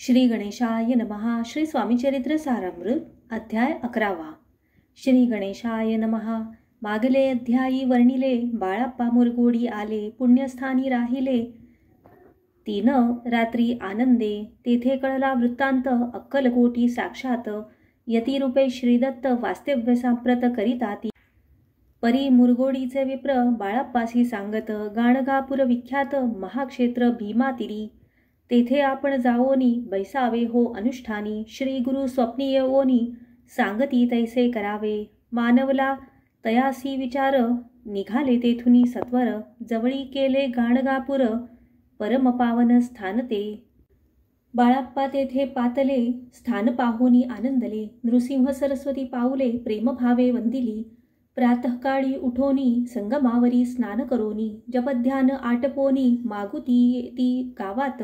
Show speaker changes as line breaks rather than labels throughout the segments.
श्री गणेशाय नमः. श्री स्वामीचरित्र सारामृत अध्याय 11. श्री गणेशाय नमः. मागले अध्यायी वर्णिले. बाळाप्पा मुरगोडी आले, पुण्यस्थानी राहिले. 3 रात्री आनंदे. तेथे कळला वृत्तांत. अक्कलकोटी साक्षात यतिरूपे श्रीदत्त वास्तव्य सांप्रत करीताती. परी मुरगोडीचे विप्र बाळाप्पासी सांगत. गाणगापूर विख्यात महाक्षेत्र भीमातिरी. तेथे आपण जावोनी बैसावे हो अनुष्ठानी. श्री गुरु स्वप्नी येवोनी सांगती तैसे करावे. मानवला तयासी विचार निघाले तेथुनी सत्वर. जवळी केले गाणगापूर परमपावन स्थान ते. बाळाप्पा तेथे पातले स्थान पाहोनी आनंदले. नृसिंह सरस्वती पाऊले प्रेमभावे वंदिली. प्रातःकाळी उठोनी संगमावरी स्नान करोनी. जपध्यान आटपोनी मागुती ती गावात.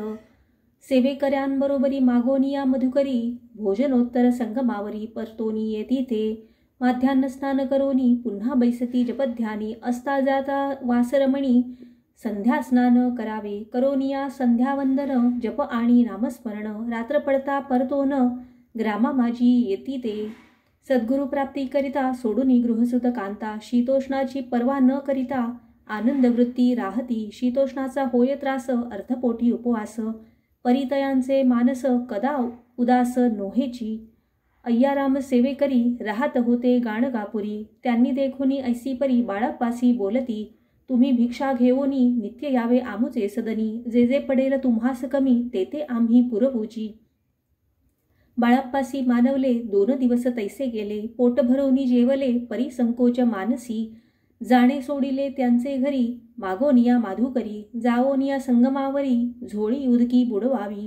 सेवेकऱ्यांबरोबरी मागोनिया मधुकरी. भोजनोत्तर संगमावरी परतोनी येती ते. माध्यान्ह स्नान करोनी पुन्हा बैसती जपध्यानी. असता जाता वासरमणी संध्या स्नान करावे. करोनिया संध्यावंदन जप आणि नामस्मरण. रात्र पडता परतोन ग्रामा माझी येती ते. सद्गुरु प्राप्ती करिता सोडूनी गृहसुत कांता. शीतोष्णाची पर्वा न करिता आनंद वृत्ती राहती. शीतोष्णाचा होय त्रास अर्धपोटी उपवास. परितयांचे मानस कदा उदास नोहेची. अय्याराम सेवेकरी राहत होते गाणगापुरी. त्यांनी देखोनी ऐसी परी बाळाप्पासी बोलती. तुम्ही भिक्षा घेवोनी नित्य यावे आमुचे सदनी. जे जे पडेल तुम्हास कमी ते ते आम्ही पुरवूची. बाळाप्पासी मानवले 2 दिवस तैसे गेले. पोट भरवणी जेवले परी संकोच मानसी. जाणे सोडिले त्यांचे घरी मागोनिया माधुकरी. जाओनिया संगमावरी झोळी उदकी बुडवावी.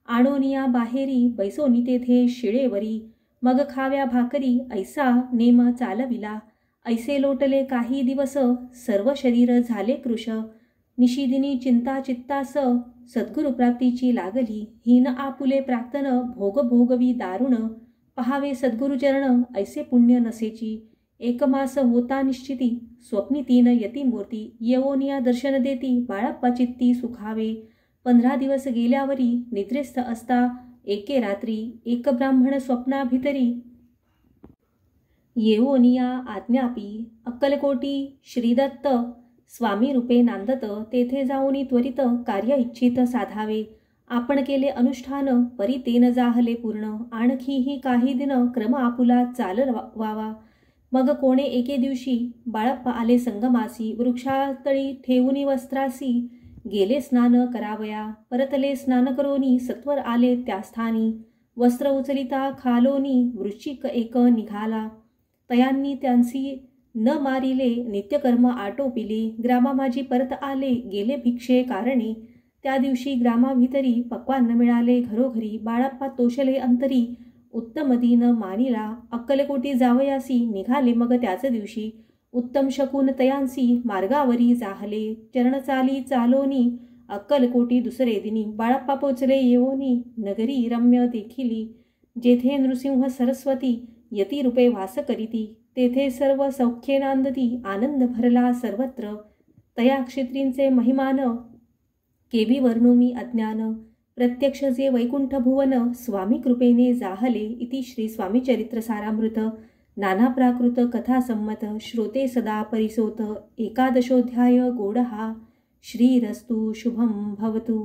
आणोनिया बाहेरी बैसोनी तेथे शिळेवरी. मग खाव्या भाकरी ऐसा नेम चालविला. ऐसे लोटले काही दिवस सर्व शरीर झाले कृश. निशिदिनी चिंता चित्तास सद्गुरु प्राप्तीची लागली. हीन आपुले प्राक्तन भोग भोगवी दारुण. पहावे सद्गुरुचरण ऐसे पुण्य नसेची. 1 मास होता निश्चिती स्वप्नी 3 यतिमूर्ती. येवोनिया दर्शन देती बाळाप्पा चित्ती सुखावे. 15 दिवस गेल्यावरी निद्रेस्थ असता एके रात्री. एक ब्राह्मण स्वप्नाभितरी येवोनिया आज्ञापी. अक्कलकोटी श्रीदत्त स्वामी रूपे नांदत. तेथे जाऊनी त्वरित कार्य इच्छित साधावे. आपण केले अनुष्ठान परी ते न जाहले पूर्ण. आणखीही काही दिन क्रम आपुला चालवावा. मग कोणे एके दिवशी बाळाप्पा आले संगमासी. वृक्षातळी ठेवूनी वस्त्रासी गेले स्नान करावया. परतले स्नान करोनी सत्वर आले त्या स्थानी. वस्त्र उचलिता खालोनी वृश्चिक एक निघाला. तयांनी त्यांसी न मारिले नित्यकर्म आटोपिले. ग्रामा माझी परत आले गेले भिक्षे कारणे. त्या दिवशी ग्रामाभितरी पक्वान्न मिळाले घरोघरी. बाळाप्पा तोषले अंतरी उत्तम दिन मानिला. अक्कलकोटी जावयासी निघाले मग त्याच दिवशी. उत्तम शकून तयांसी मार्गावरी जाहले. चरणचाली चालोनी अक्कलकोटी दुसरे दिनी. बाळाप्पा पोचले येवोनी नगरी रम्य देखिली. जेथे नृसिंह सरस्वती यतिरूपे वास करीती. तेथे सर्व सौख्ये नांदती. आनंद भरला सर्वत्र. तया क्षेत्रींचे महिमान केवी वर्णू मी अज्ञान. प्रत्यक्ष जे वैकुंठ भुवन स्वामी कृपेने जाहले. इति श्री स्वामीचरित्र सारामृत नाना प्राकृत कथा संमत. श्रोते सदा परिसोत. 11 गोडहा. श्रीरस्तु शुभम भवतु.